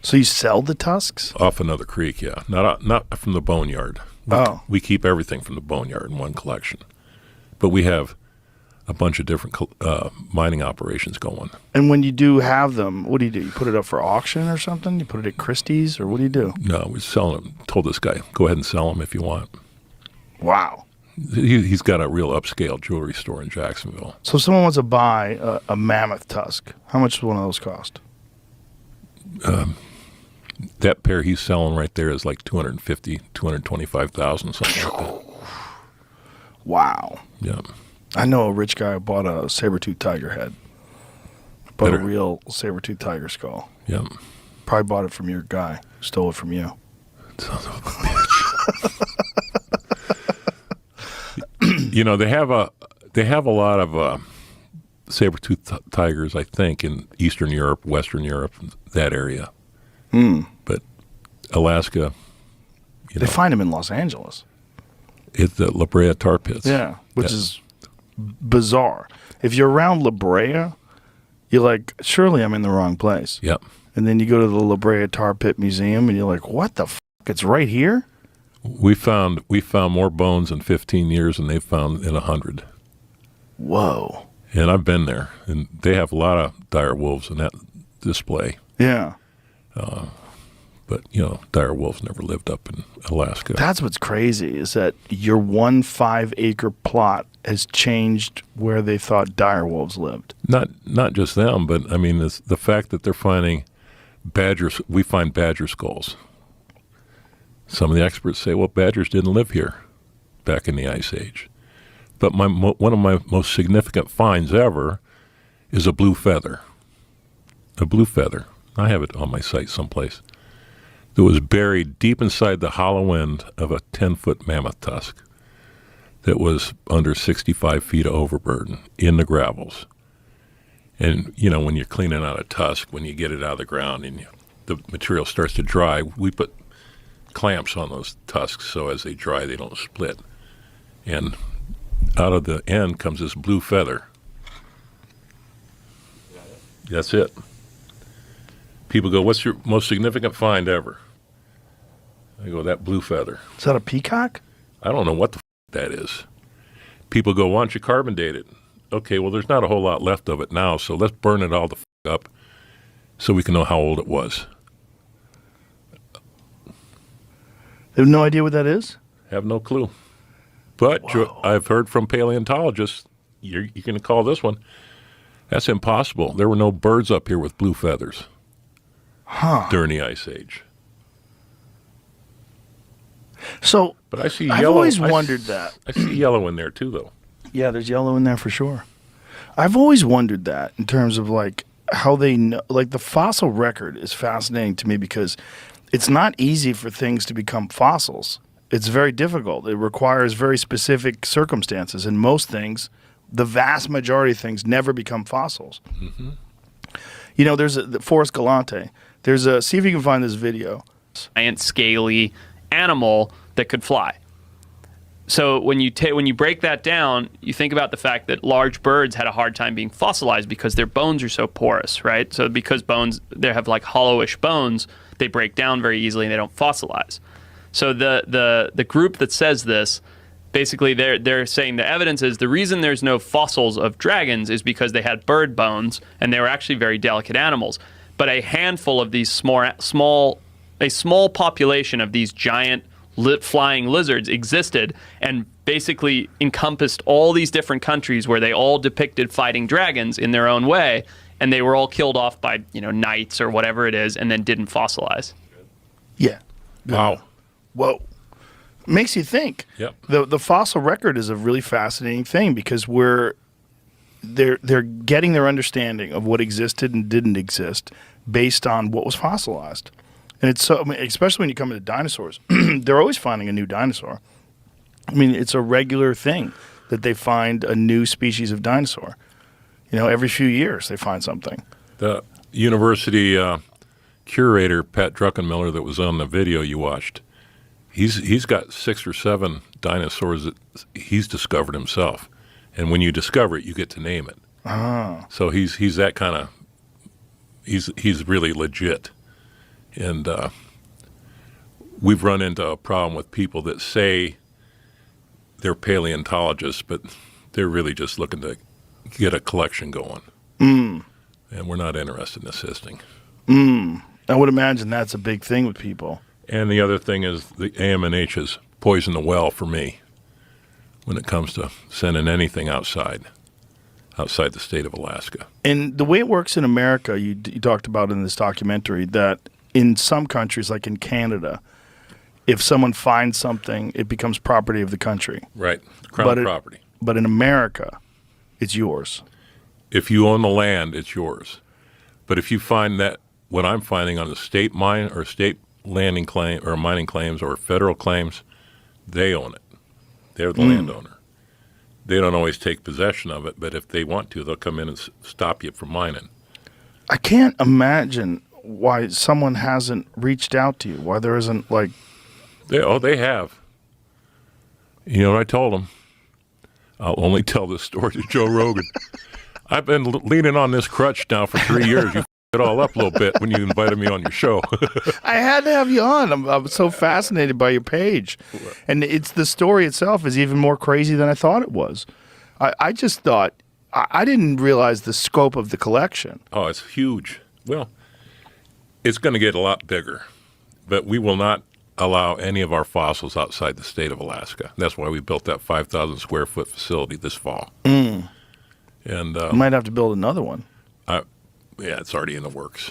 So you sell the tusks? Off another creek, yeah. Not from the boneyard. We keep everything from the boneyard in one collection. But we have a bunch of different mining operations going. And when you do have them, what do? You put it up for auction or something? You put it at Christie's, or what do you do? No, we're selling them. Told this guy, go ahead and sell them if you want. Wow. He's got a real upscale jewelry store in Jacksonville. So if someone wants to buy a Mammoth Tusk, how much does one of those cost? That pair he's selling right there is like $250,000, $225,000, something like that. Wow. Yeah. I know a rich guy who bought a saber-toothed tiger head. Bought a real saber-toothed tiger skull. Yeah. Probably bought it from your guy who stole it from you. Son of a bitch. You know, they have a lot of saber-toothed tigers, I think, in Eastern Europe, Western Europe, that area. But Alaska, they find them in Los Angeles. It's the La Brea tar pits. Yeah, which is bizarre. If you're around La Brea, you're like, surely I'm in the wrong place. Yep. And then you go to the La Brea Tar Pit Museum, and you're like, what the f***? It's right here? We found more bones in 15 years than they've found in 100. Whoa. And I've been there, and they have a lot of dire wolves in that display. Yeah. But, you know, dire wolves never lived up in Alaska. That's what's crazy, is that your 1 5-acre plot has changed where they thought dire wolves lived. Not just them, but, I mean, the fact that they're finding badgers. We find badger skulls. Some of the experts say, well, badgers didn't live here back in the Ice Age. But one of my most significant finds ever is a blue feather. A blue feather. I have it on my site someplace. That was buried deep inside the hollow end of a 10-foot mammoth tusk that was under 65 feet of overburden in the gravels. And, you know, when you're cleaning out a tusk, when you get it out of the ground and the material starts to dry, we put clamps on those tusks so as they dry, they don't split. And out of the end comes this blue feather. That's it. People go, what's your most significant find ever? I go, that blue feather. Is that a peacock? I don't know what the that is. People go, why don't you carbon date it? Okay, well, there's not a whole lot left of it now, so let's burn it all the up so we can know how old it was. They have no idea what that is? Have no clue. But I've heard from paleontologists, you're going to call this one, that's impossible. There were no birds up here with blue feathers during the Ice Age. So, but I see I've yellow. always wondered that. I see yellow in there too, though. Yeah, there's yellow in there for sure. I've always wondered that in terms of like how they know, like the fossil record is fascinating to me because it's not easy for things to become fossils. It's very difficult. It requires very specific circumstances, and most things, the vast majority of things, never become fossils. Mm-hmm. You know, there's the Forrest Galante. There's a, see if you can find this video. Giant scaly animal that could fly. So when you break that down, you think about the fact that large birds had a hard time being fossilized because their bones are so porous, right? So because bones, they have like hollowish bones, they break down very easily and they don't fossilize. So the group that says this, basically they're saying the evidence is the reason there's no fossils of dragons is because they had bird bones and they were actually very delicate animals. But a handful of these small population of these giant flying lizards existed and basically encompassed all these different countries where they all depicted fighting dragons in their own way, and they were all killed off by, you know, knights or whatever it is, and then didn't fossilize. Yeah. Wow. Whoa. Makes you think. Yep. The fossil record is a really fascinating thing because they're getting their understanding of what existed and didn't exist based on what was fossilized. And it's so, I mean, especially when you come into dinosaurs, they're always finding a new dinosaur. I mean, it's a regular thing that they find a new species of dinosaur. You know, every few years they find something. The university curator, Pat Druckenmiller, that was on the video you watched, he's got 6 or 7 dinosaurs that he's discovered himself. And when you discover it, you get to name it. So he's that kind of, he's really legit. And we've run into a problem with people that say they're paleontologists, but they're really just looking to get a collection going. And we're not interested in assisting. I would imagine that's a big thing with people. And the other thing is the AMNH has poisoned the well for me when it comes to sending anything outside the state of Alaska. And the way it works in America, you talked about in this documentary, that in some countries, like in Canada, if someone finds something, it becomes property of the country. Right, crown property. But in America, it's yours. If you own the land, it's yours. But if you find that what I'm finding on the state mine or state landing claim or mining claims or federal claims, they own it. They're the landowner. They don't always take possession of it, but if they want to, they'll come in and stop you from mining. I can't imagine why someone hasn't reached out to you, why there isn't like... They have. You know what I told them? I'll only tell this story to Joe Rogan. I've been leaning on this crutch now for 3 years. You it all up a little bit when you invited me on your show. I had to have you on. I'm so fascinated by your page. And it's the story itself is even more crazy than I thought it was. I just thought, I didn't realize the scope of the collection. Oh, it's huge. Well, it's going to get a lot bigger, but we will not allow any of our fossils outside the state of Alaska. That's why we built that 5,000 square foot facility this fall. And You might have to build another one. yeah, it's already in the works.